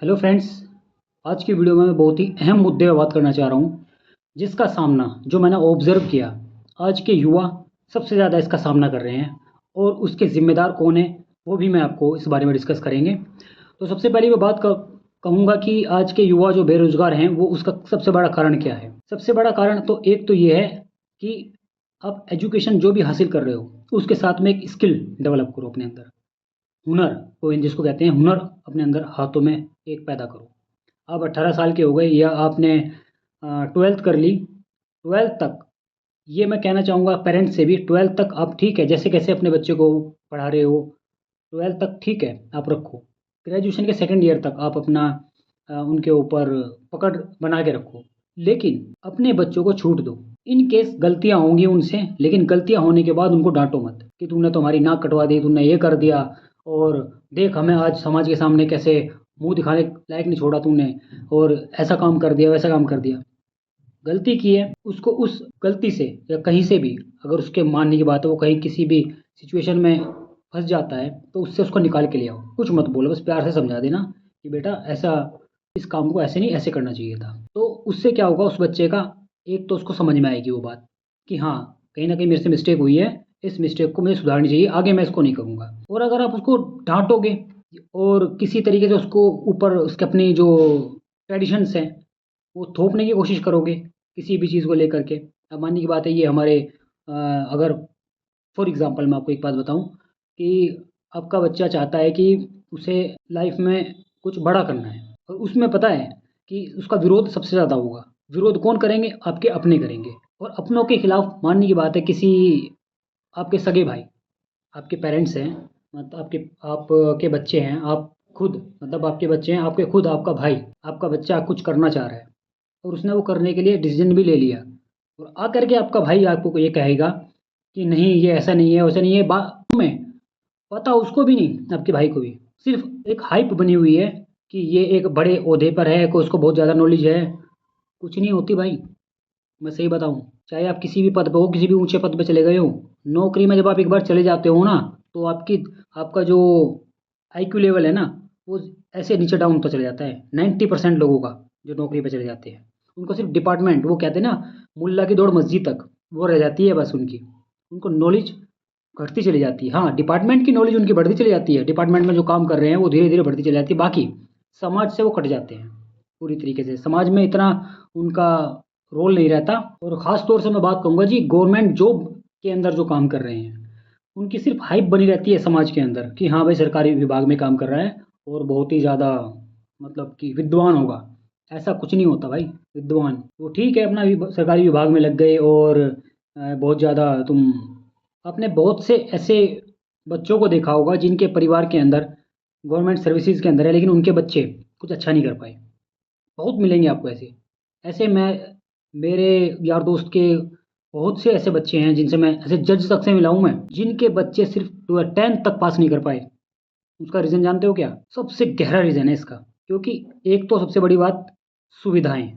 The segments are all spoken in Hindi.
Hello friends. आज की वीडियो में मैं बहुत ही अहम मुद्दे पर बात करना चाह रहा हूँ, जिसका सामना जो मैंने ऑब्जर्व किया, आज के युवा सबसे ज़्यादा इसका सामना कर रहे हैं और उसके ज़िम्मेदार कौन है वो भी मैं आपको इस बारे में डिस्कस करेंगे। तो सबसे पहले मैं कहूँगा कि आज के युवा जो बेरोज़गार हैं वो उसका सबसे बड़ा कारण क्या है। सबसे बड़ा कारण तो एक तो ये है कि आप एजुकेशन जो भी हासिल कर रहे हो उसके साथ में एक स्किल डेवलप करो अपने अंदर। हुनर को जिसको कहते हैं हुनर अपने अंदर हाथों में एक पैदा करो। आप 18 साल के हो गए या आपने 12th कर ली, 12th तक ये मैं कहना चाहूँगा पेरेंट्स से भी, 12th तक आप ठीक है जैसे कैसे अपने बच्चे को पढ़ा रहे हो, 12th तक ठीक है आप रखो। ग्रेजुएशन के सेकंड ईयर तक आप अपना उनके ऊपर पकड़ बना के रखो, लेकिन अपने बच्चों को छूट दो। इन केस गलतियाँ होंगी उनसे, लेकिन गलतियाँ होने के बाद उनको डांटो मत कि तूने तो हमारी नाक कटवा दी, तूने ये कर दिया, और देख हमें आज समाज के सामने कैसे मुंह दिखाने लायक नहीं छोड़ा तूने, और ऐसा काम कर दिया वैसा काम कर दिया। गलती की है उसको उस गलती से या कहीं से भी, अगर उसके मानने की बात है वो कहीं किसी भी सिचुएशन में फंस जाता है तो उससे उसको निकाल के ले आओ। कुछ मत बोलो, बस प्यार से समझा देना कि बेटा ऐसा, इस काम को ऐसे नहीं ऐसे करना चाहिए था। तो उससे क्या होगा, उस बच्चे का एक तो उसको समझ में आएगी वो बात कि हाँ कहीं ना कहीं मेरे से मिस्टेक हुई है, इस मिस्टेक को मुझे सुधारनी चाहिए, आगे मैं इसको नहीं करूँगा। और अगर आप उसको डांटोगे और किसी तरीके से उसको ऊपर उसके अपनी जो ट्रेडिशंस हैं वो थोपने की कोशिश करोगे किसी भी चीज़ को लेकर के। अब मानने की बात है ये हमारे अगर फॉर एग्ज़ाम्पल मैं आपको एक बात बताऊँ कि आपका बच्चा चाहता है कि उसे लाइफ में कुछ बड़ा करना है, और उसमें पता है कि उसका विरोध सबसे ज़्यादा होगा। विरोध कौन करेंगे? आपके अपने करेंगे। और अपनों के खिलाफ मानने की बात है किसी आपके सगे भाई, आपके पेरेंट्स हैं, मतलब आपके बच्चे हैं, आप खुद, मतलब आपके बच्चे हैं, आपके खुद आपका भाई, आपका बच्चा कुछ करना चाह रहा है और उसने वो करने के लिए डिसीजन भी ले लिया, और आकर के आपका भाई आपको ये कहेगा कि नहीं ये ऐसा नहीं है वैसा नहीं है, बात में पता उसको भी नहीं, आपके भाई को भी सिर्फ एक हाइप बनी हुई है कि ये एक बड़े ओहदे पर है, को उसको बहुत ज़्यादा नॉलेज है। कुछ नहीं होती भाई, मैं सही बताऊँ, चाहे आप किसी भी पद पे हो, किसी भी ऊँचे पद पे चले गए हो, नौकरी में जब आप एक बार चले जाते हो ना, तो आपका जो आईक्यू लेवल है ना, वो ऐसे नीचे डाउन होता चला जाता है। 90% लोगों का जो नौकरी पे चले जाते हैं, उनको सिर्फ डिपार्टमेंट, वो कहते हैं ना मुल्ला की दौड़ मस्जिद तक, वो रह जाती है बस उनकी। उनको नॉलेज घटती चली जाती है। हाँ, डिपार्टमेंट की नॉलेज उनकी बढ़ती चली जाती है, डिपार्टमेंट में जो काम कर रहे हैं वो धीरे-धीरे बढ़ती चली जाती है, बाकी समाज से वो कट जाते हैं पूरी तरीके से। समाज में इतना उनका रोल नहीं रहता। और ख़ास तौर से मैं बात कहूँगा जी, गवर्नमेंट जॉब के अंदर जो काम कर रहे हैं, उनकी सिर्फ़ हाइप बनी रहती है समाज के अंदर कि हाँ भाई सरकारी विभाग में काम कर रहा है और बहुत ही ज़्यादा, मतलब कि विद्वान होगा। ऐसा कुछ नहीं होता भाई। विद्वान वो ठीक है अपना सरकारी विभाग में लग गए, और बहुत ज़्यादा तुम, आपने बहुत से ऐसे बच्चों को देखा होगा जिनके परिवार के अंदर गवर्नमेंट सर्विसेज के अंदर है, लेकिन उनके बच्चे कुछ अच्छा नहीं कर पाए। बहुत मिलेंगे आपको ऐसे। ऐसे मैं, मेरे यार दोस्त के बहुत से ऐसे बच्चे हैं जिनसे मैं ऐसे जज तक से मिला हूँ मैं, जिनके बच्चे सिर्फ 10th तक पास नहीं कर पाए। उसका रीज़न जानते हो क्या? सबसे गहरा रीज़न है इसका, क्योंकि एक तो सबसे बड़ी बात सुविधाएं।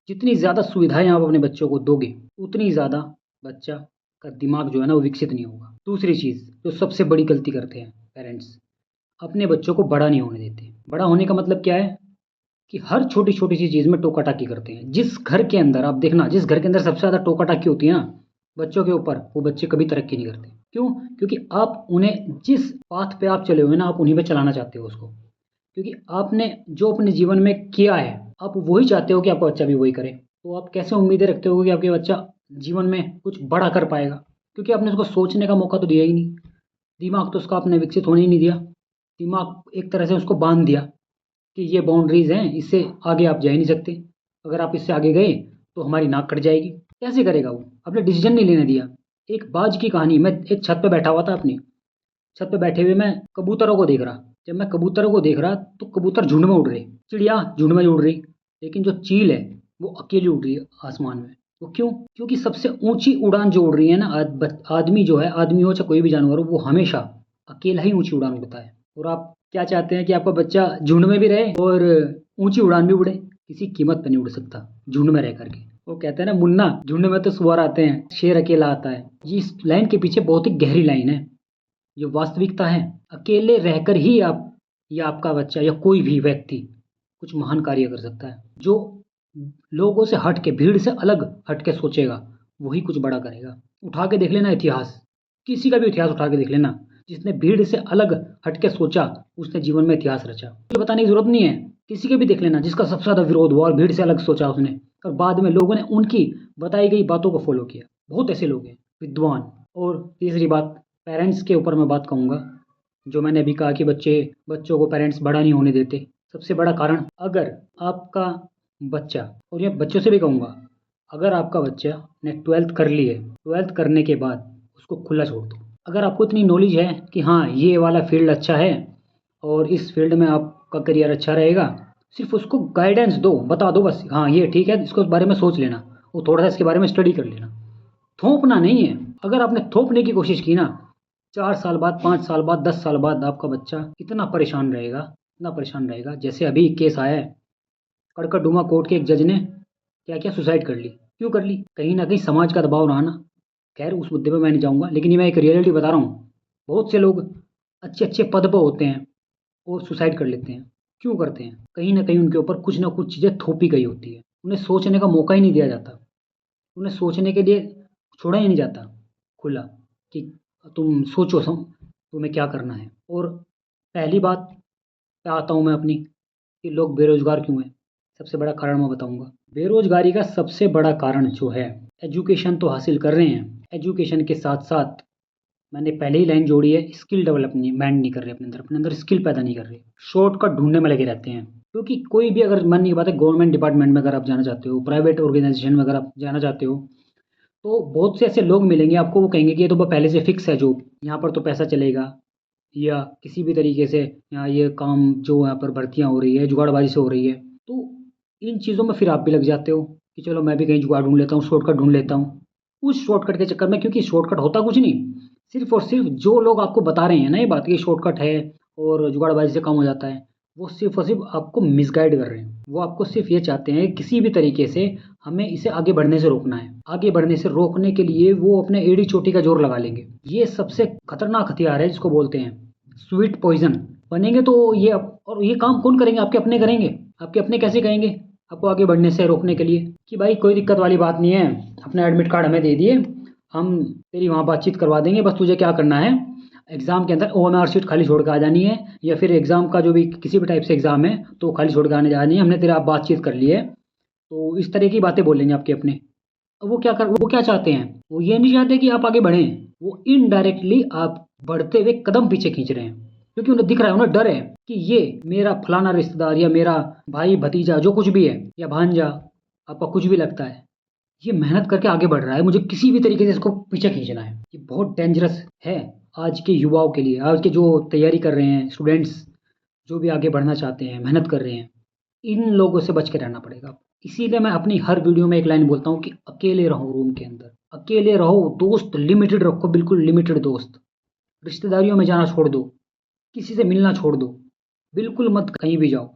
जितनी ज़्यादा सुविधाएं आप अपने बच्चों को दोगे, उतनी ज़्यादा बच्चा का दिमाग जो है ना वो विकसित नहीं होगा। दूसरी चीज़ जो सबसे बड़ी गलती करते हैं पेरेंट्स, अपने बच्चों को बड़ा नहीं होने देते। बड़ा होने का मतलब क्या है कि हर छोटी-छोटी सी चीज़ में टोका-टाकी करते हैं। जिस घर के अंदर आप देखना, जिस घर के अंदर सबसे ज़्यादा टोका-टाकी होती है ना बच्चों के ऊपर, वो बच्चे कभी तरक्की नहीं करते। क्यों? क्योंकि आप उन्हें जिस पाथ पे आप चले हुए हैं ना, आप उन्हीं पे चलाना चाहते हो उसको। क्योंकि आपने जो अपने जीवन में किया है, आप वही चाहते हो कि आपका बच्चा भी वही करे। तो आप कैसे उम्मीदें रखते हो कि आपके बच्चा जीवन में कुछ बड़ा कर पाएगा? क्योंकि आपने उसको सोचने का मौका तो दिया ही नहीं। दिमाग तो उसका आपने विकसित होने ही नहीं दिया। दिमाग एक तरह से उसको बाँध दिया कि ये बाउंड्रीज़ हैं, इससे आगे आप जा ही नहीं सकते। अगर आप इससे आगे गए तो हमारी नाक कट जाएगी। कैसे करेगा वो? आपने डिसीज़न नहीं लेने दिया। एक बाज की कहानी, मैं एक छत पे बैठा हुआ था अपनी, छत पे बैठे हुए मैं कबूतरों को देख रहा। जब मैं कबूतरों को देख रहा तो कबूतर झुंड में उड़ रहे, चिड़िया झुंड में उड़ रही, लेकिन जो चील है वो अकेली उड़ रही है आसमान में। वो क्यों? क्योंकि सबसे ऊँची उड़ान जो उड़ रही है ना, आदमी जो है, आदमी हो चाहे कोई भी जानवर हो, वो हमेशा अकेला ही ऊँची उड़ान उड़ता है। और आप क्या चाहते हैं कि आपका बच्चा झुंड में भी रहे और ऊँची उड़ान भी उड़े? किसी कीमत पे नहीं उड़ सकता झुंड में रह करके। वो कहते हैं ना, मुन्ना झुंड में तो सुअर आते हैं, शेर अकेला आता है। ये इस लाइन के पीछे बहुत ही गहरी लाइन है, जो वास्तविकता है। अकेले रहकर ही आप या आपका बच्चा या कोई भी व्यक्ति कुछ महान कार्य कर सकता है। जो लोगों से हट के, भीड़ से अलग हट के सोचेगा, वही कुछ बड़ा करेगा। उठा के देख लेना इतिहास, किसी का भी इतिहास उठा के देख लेना, जिसने भीड़ से अलग हट के सोचा, उसने जीवन में इतिहास रचा। तो बताने की जरूरत नहीं है, किसी के भी देख लेना जिसका सबसे ज़्यादा विरोध हुआ और भीड़ से अलग सोचा उसने, और बाद में लोगों ने उनकी बताई गई बातों को फॉलो किया। बहुत ऐसे लोग हैं विद्वान। और तीसरी बात, पेरेंट्स के ऊपर मैं बात कहूँगा। जो मैंने अभी कहा कि बच्चों को पेरेंट्स बड़ा नहीं होने देते, सबसे बड़ा कारण, अगर आपका बच्चा, और ये बच्चों से भी कहूँगा, अगर आपका बच्चा ने 12th कर ली है, 12th करने के बाद उसको खुला छोड़ दो। अगर आपको इतनी नॉलेज है कि हाँ ये वाला फील्ड अच्छा है और इस फील्ड में आपका करियर अच्छा रहेगा, सिर्फ उसको गाइडेंस दो, बता दो बस, हाँ ये ठीक है, इसको बारे में सोच लेना, वो थोड़ा सा इसके बारे में स्टडी कर लेना। थोपना नहीं है। अगर आपने थोपने की कोशिश की ना, 4 साल बाद, 5 साल बाद, 10 साल बाद आपका बच्चा इतना परेशान रहेगा, इतना परेशान रहेगा। जैसे अभी एक केस आया है, कड़कड़डूमा कोर्ट के एक जज ने क्या किया, सुसाइड कर ली। क्यों कर ली? कहीं ना कहीं समाज का दबाव रहा ना। खैर उस मुद्दे पे मैं नहीं जाऊंगा, लेकिन ये मैं एक रियलिटी बता रहा हूँ। बहुत से लोग अच्छे अच्छे पद पर होते हैं और सुसाइड कर लेते हैं। क्यों करते हैं? कहीं ना कहीं उनके ऊपर कुछ ना कुछ चीज़ें थोपी गई होती है, उन्हें सोचने का मौका ही नहीं दिया जाता, उन्हें सोचने के लिए छोड़ा ही नहीं जाता खुला, कि तुम सोचो तुम्हें क्या करना है। और पहली बात पे आता हूँ मैं अपनी, कि लोग बेरोजगार क्यों हैं। सबसे बड़ा कारण मैं बताऊंगा। बेरोजगारी का सबसे बड़ा कारण जो है, एजुकेशन तो हासिल कर रहे हैं, एजुकेशन के साथ साथ मैंने पहले ही लाइन जोड़ी है, स्किल डेवलपमेंट नहीं कर रहे, अपने अंदर स्किल पैदा नहीं कर रहे, शॉर्टकट ढूंढने में लगे रहते हैं। क्योंकि कोई भी, अगर मन की बात है, गवर्नमेंट डिपार्टमेंट में अगर आप जाना चाहते हो, प्राइवेट ऑर्गेनाइजेशन में अगर आप जाना चाहते हो, तो बहुत से ऐसे लोग मिलेंगे आपको, वो कहेंगे कि ये तो पहले से फिक्स है जॉब, यहाँ पर तो पैसा चलेगा, या किसी भी तरीके से यहाँ ये काम जो यहाँ पर भर्तियाँ हो रही है जुगाड़बाजी से हो रही है। तो इन चीज़ों में फिर आप भी लग जाते हो कि चलो मैं भी कहीं जुगाड़ ढूंढ लेता हूँ, शॉर्टकट ढूंढ लेता हूँ। उस शॉर्टकट के चक्कर में, क्योंकि शॉर्टकट होता कुछ नहीं, सिर्फ और सिर्फ जो लोग आपको बता रहे हैं ना ये बात, कि शॉर्टकट है और जुगाड़बाजी से काम हो जाता है, वो सिर्फ और सिर्फ आपको मिसगाइड कर रहे हैं। वो आपको सिर्फ ये चाहते हैं किसी भी तरीके से हमें इसे आगे बढ़ने से रोकना है। आगे बढ़ने से रोकने के लिए वो अपने एड़ी चोटी का जोर लगा लेंगे। ये सबसे खतरनाक हथियार है जिसको बोलते हैं स्वीट पॉइजन। बनेंगे तो ये और ये काम कौन करेंगे? आपके अपने करेंगे। आपके अपने कैसे कहेंगे आपको आगे बढ़ने से रोकने के लिए, कि भाई कोई दिक्कत वाली बात नहीं है, अपना एडमिट कार्ड हमें दे दिए, हम तेरी वहाँ बातचीत करवा देंगे, बस तुझे क्या करना है, एग्जाम के अंदर OMR शीट खाली छोड़ के आ जानी है, या फिर एग्जाम का जो भी किसी भी टाइप से एग्जाम है तो खाली छोड़ के आने जानी है, हमने तेरा आप बातचीत कर ली है। तो इस तरह की बातें बोलेंगे आपके अपने। अब वो क्या चाहते हैं? वो ये नहीं चाहते कि आप आगे बढ़ें, वो इनडायरेक्टली आप बढ़ते हुए कदम पीछे खींच रहे हैं, क्योंकि उन्हें दिख रहा है, उन्हें डर है कि ये मेरा फलाना रिश्तेदार या मेरा भाई भतीजा जो कुछ भी है, या भांजा, आपका कुछ भी लगता है, ये मेहनत करके आगे बढ़ रहा है, मुझे किसी भी तरीके से इसको पीछे खींचना है। ये बहुत डेंजरस है आज के युवाओं के लिए, आज के जो तैयारी कर रहे हैं स्टूडेंट्स, जो भी आगे बढ़ना चाहते हैं, मेहनत कर रहे हैं, इन लोगों से बच के रहना पड़ेगा। इसीलिए मैं अपनी हर वीडियो में एक लाइन बोलता हूँ कि अकेले रहो रूम के अंदर, अकेले रहो, दोस्त लिमिटेड रखो, बिल्कुल लिमिटेड दोस्त। रिश्तेदारियों में जाना छोड़ दो, किसी से मिलना छोड़ दो, बिल्कुल मत कहीं भी जाओ।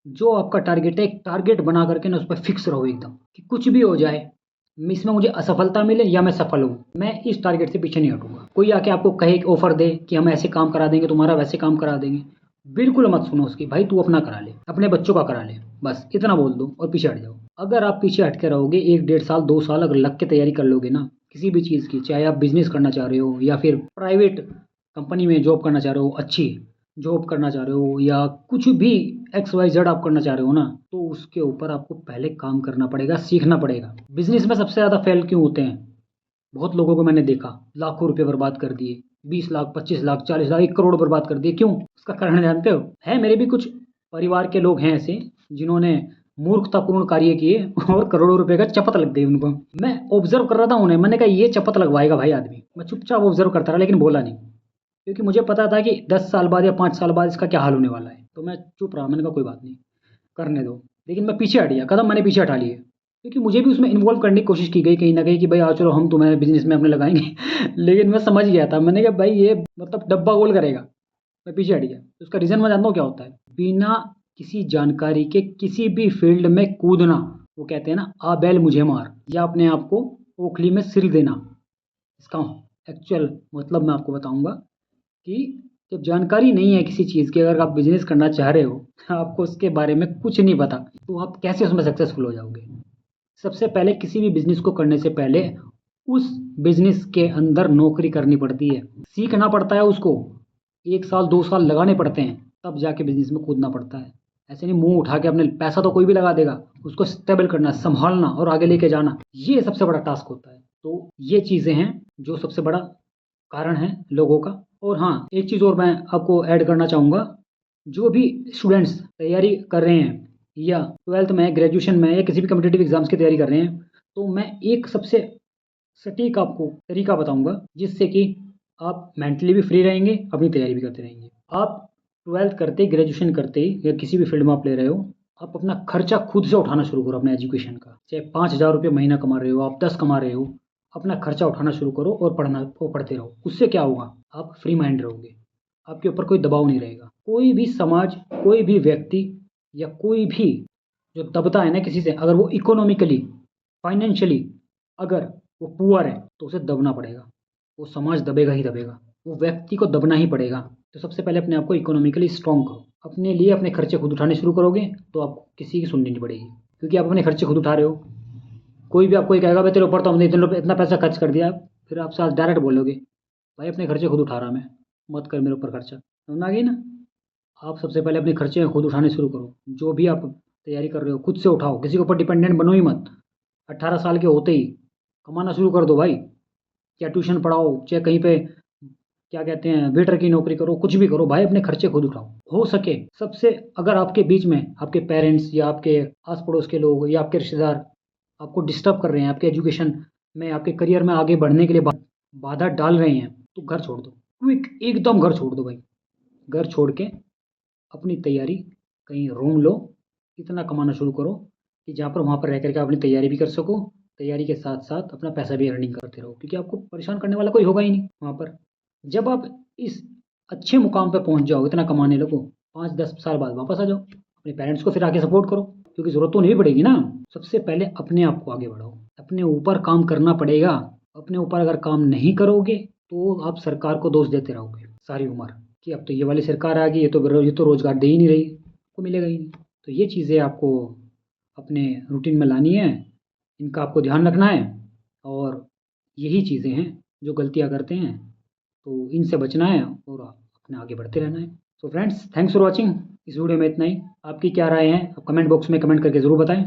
जो आपका टारगेट है, एक टारगेट बना करके ना उस पर फिक्स रहो एकदम, कि कुछ भी हो जाए, इसमें मुझे असफलता मिले या मैं सफल हूँ, मैं इस टारगेट से पीछे नहीं हटूंगा। कोई आके आपको कहे, ऑफर दे कि हम ऐसे काम करा देंगे तुम्हारा, वैसे काम करा देंगे, बिल्कुल मत सुनो उसकी। भाई तू अपना करा ले, अपने बच्चों का करा ले, बस इतना बोल दो और पीछे हट जाओ। अगर आप पीछे हट के रहोगे 1 1.5 साल 2 साल, अगर लग के तैयारी कर लोगे ना किसी भी चीज़ की, चाहे आप बिजनेस करना चाह रहे हो या फिर प्राइवेट कंपनी में जॉब करना चाह रहे हो, अच्छी जॉब करना चाह रहे हो, या कुछ भी XYZ आप करना चाह रहे हो ना, तो उसके ऊपर आपको पहले काम करना पड़ेगा, सीखना पड़ेगा। बिजनेस में सबसे ज़्यादा फेल क्यों होते हैं? बहुत लोगों को मैंने देखा, लाखों रुपए बर्बाद कर दिए, 20 लाख, 25 लाख, 40 लाख, 1 करोड़ बर्बाद कर दिए। क्यों? उसका कारण जानते हो? है, मेरे भी कुछ परिवार के लोग हैं ऐसे जिन्होंने मूर्खतापूर्ण कार्य किए और करोड़ों रुपए का चपत लग गई उनको। मैं ऑब्जर्व कर रहा था उन्हें, मैंने कहा ये चपत लगवाएगा भाई आदमी। मैं चुपचाप ऑब्जर्व करता रहा, लेकिन बोला नहीं, क्योंकि मुझे पता था कि 10 साल बाद या 5 साल बाद इसका क्या हाल होने वाला है। तो मैं चुप रहा, मैंने कहा कोई बात नहीं, करने दो। लेकिन मैं पीछे हट गया, कदम मैंने पीछे हटा लिए, क्योंकि मुझे भी उसमें इन्वॉल्व करने की कोशिश की गई कहीं ना कहीं, कि भाई आओ चलो हम तुम्हें बिजनेस में अपने लगाएंगे लेकिन मैं समझ गया था, मैंने कहा भाई ये मतलब डब्बा गोल करेगा। मैं पीछे हट गया। उसका रीज़न मैं जानता हूँ क्या होता है, बिना किसी जानकारी के किसी भी फील्ड में कूदना। वो कहते हैं ना, आ बैल मुझे मार, या अपने आप को ओखली में सिल देना। इसका एक्चुअल मतलब मैं आपको बताऊंगा कि जब जानकारी नहीं है किसी चीज़ की, अगर आप बिज़नेस करना चाह रहे हो, आपको उसके बारे में कुछ नहीं पता, तो आप कैसे उसमें सक्सेसफुल हो जाओगे? सबसे पहले किसी भी बिज़नेस को करने से पहले उस बिज़नेस के अंदर नौकरी करनी पड़ती है, सीखना पड़ता है उसको। 1 साल 2 साल लगाने पड़ते हैं, तब जाके बिज़नेस में कूदना पड़ता है। ऐसे नहीं मुँह उठा के अपने पैसा तो कोई भी लगा देगा, उसको स्टेबल करना, सँभालना और आगे लेके जाना, ये सबसे बड़ा टास्क होता है। तो ये चीज़ें हैं जो सबसे बड़ा कारण है लोगों का। और हाँ, एक चीज़ और मैं आपको ऐड करना चाहूँगा, जो भी स्टूडेंट्स तैयारी कर रहे हैं या 12th में, ग्रेजुएशन में या किसी भी कॉम्पिटिटिव एग्ज़ाम्स की तैयारी कर रहे हैं, तो मैं एक सबसे सटीक आपको तरीका बताऊँगा, जिससे कि आप मेंटली भी फ्री रहेंगे, अपनी तैयारी भी करते रहेंगे। आप 12th करते ही, ग्रेजुएशन करते ही या किसी भी फ़ील्ड में आप ले रहे हो, आप अपना खर्चा खुद से उठाना शुरू करो अपने एजुकेशन का। चाहे 5,000 रुपए महीना कमा रहे हो, आप 10 कमा रहे हो, अपना खर्चा उठाना शुरू करो और पढ़ते रहो। उससे क्या होगा? आप फ्री माइंड रहोगे, आपके ऊपर कोई दबाव नहीं रहेगा। कोई भी समाज, कोई भी व्यक्ति या कोई भी जो दबता है ना किसी से, अगर वो इकोनॉमिकली, फाइनेंशियली अगर वो पुअर है, तो उसे दबना पड़ेगा। वो समाज दबेगा ही दबेगा, वो व्यक्ति को दबना ही पड़ेगा। तो सबसे पहले अपने आप को इकोनॉमिकली स्ट्रॉन्ग करो। अपने लिए अपने खर्चे खुद उठाने शुरू करोगे, तो आपको किसी की सुननी नहीं पड़ेगी, क्योंकि आप अपने खर्चे खुद उठा रहे हो। कोई भी आपको ये कहेगा भाई तेरे ऊपर तो हमने इतना पैसा खर्च कर दिया, फिर आपसे आज डायरेक्ट बोलोगे भाई अपने खर्चे खुद उठा रहा मैं, मत कर मेरे ऊपर खर्चा। समझ में आ गई ना? आप सबसे पहले अपने खर्चे खुद उठाने शुरू करो। जो भी आप तैयारी कर रहे हो खुद से उठाओ, किसी के ऊपर डिपेंडेंट बनो ही मत। 18 साल के होते ही कमाना शुरू कर दो भाई। या ट्यूशन पढ़ाओ, चाहे कहीं पे क्या कहते हैं वेटर की नौकरी करो, कुछ भी करो भाई, अपने खर्चे खुद उठाओ। हो सके सबसे, अगर आपके बीच में आपके पेरेंट्स या आपके आस पड़ोस के लोग या आपके रिश्तेदार आपको डिस्टर्ब कर रहे हैं, आपके एजुकेशन में, आपके करियर में आगे बढ़ने के लिए बाधा डाल रहे हैं, तो घर छोड़ दो। क्विक एकदम घर छोड़ दो भाई। घर छोड़ के अपनी तैयारी, कहीं रूम लो, इतना कमाना शुरू करो कि जहाँ पर वहाँ पर रह करके अपनी तैयारी भी कर सको, तैयारी के साथ साथ अपना पैसा भी अर्निंग करते रहो, क्योंकि आपको परेशान करने वाला कोई होगा ही नहीं वहाँ पर। जब आप इस अच्छे मुकाम पे पहुँच जाओ, इतना कमाने लगो, 5-10 साल बाद वापस आ जाओ, अपने पेरेंट्स को फिर आके सपोर्ट करो, क्योंकि ज़रूरत तो नहीं पड़ेगी ना। सबसे पहले अपने आप को आगे बढ़ाओ, अपने ऊपर काम करना पड़ेगा। अपने ऊपर अगर काम नहीं करोगे, तो आप सरकार को दोष देते रहोगे सारी उम्र कि अब तो ये वाली सरकार आ गई, ये तो रोज़गार दे ही नहीं रही, आपको मिलेगा ही नहीं। तो ये चीज़ें आपको अपने रूटीन में लानी है, इनका आपको ध्यान रखना है। और यही चीज़ें हैं जो गलतियाँ करते हैं, तो इनसे बचना है और अपने आगे बढ़ते रहना है। So friends, thanks for watching. इस वीडियो में इतना ही। आपकी क्या राय है, आप कमेंट बॉक्स में कमेंट करके ज़रूर बताएं।